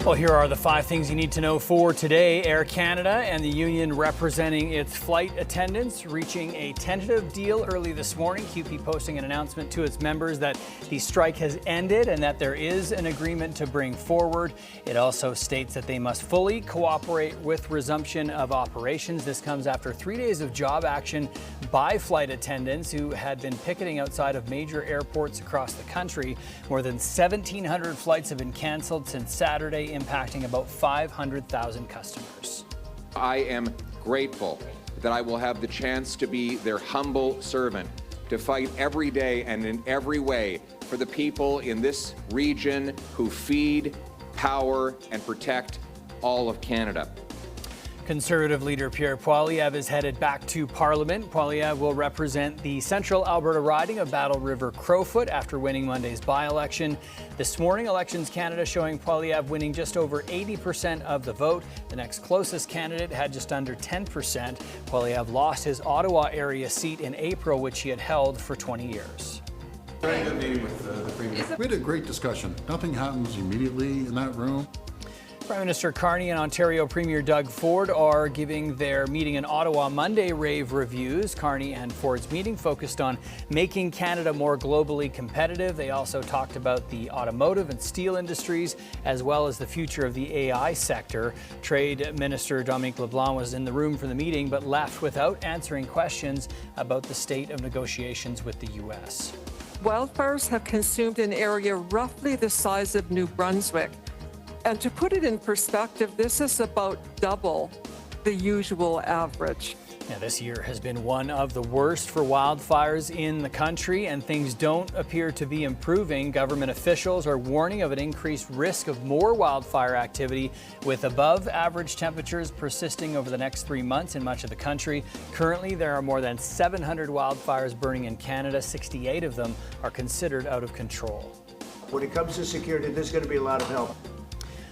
Well, here are the 5 things you need to know for today. Air Canada and the union representing its flight attendants reaching a tentative deal early this morning. CUPE posting an announcement to its members that the strike has ended and that there is an agreement to bring forward. It also states that they must fully cooperate with resumption of operations. This comes after 3 days of job action by flight attendants who had been picketing outside of major airports across the country. More than 1,700 flights have been canceled since Saturday, impacting about 500,000 customers. I am grateful that I will have the chance to be their humble servant, to fight every day and in every way for the people in this region who feed, power, and protect all of Canada. Conservative leader Pierre Poilievre is headed back to Parliament. Poilievre will represent the central Alberta riding of Battle River Crowfoot after winning Monday's by-election. This morning, Elections Canada showing Poilievre winning just over 80% of the vote. The next closest candidate had just under 10%. Poilievre lost his Ottawa area seat in April, which he had held for 20 years. Very good meeting with the Premier. We had a great discussion. Nothing happens immediately in that room. Prime Minister Carney and Ontario Premier Doug Ford are giving their meeting in Ottawa Monday rave reviews. Carney and Ford's meeting focused on making Canada more globally competitive. They also talked about the automotive and steel industries, as well as the future of the AI sector. Trade Minister Dominic LeBlanc was in the room for the meeting, but left without answering questions about the state of negotiations with the U.S. Wildfires have consumed an area roughly the size of New Brunswick. And to put it in perspective, this is about double the usual average. Now, this year has been one of the worst for wildfires in the country, and things don't appear to be improving. Government officials are warning of an increased risk of more wildfire activity, with above average temperatures persisting over the next 3 months in much of the country. Currently, there are more than 700 wildfires burning in Canada. 68 of them are considered out of control. When it comes to security, there's going to be a lot of help.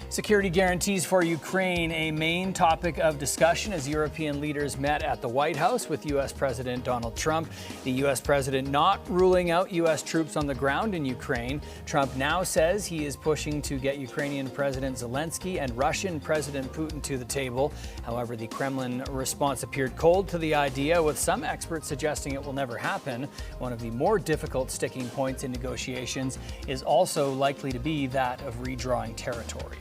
Security guarantees for Ukraine, a main topic of discussion as European leaders met at the White House with U.S. President Donald Trump. The U.S. president not ruling out U.S. troops on the ground in Ukraine. Trump now says he is pushing to get Ukrainian President Zelensky and Russian President Putin to the table. However, the Kremlin response appeared cold to the idea, with some experts suggesting it will never happen. One of the more difficult sticking points in negotiations is also likely to be that of redrawing territory.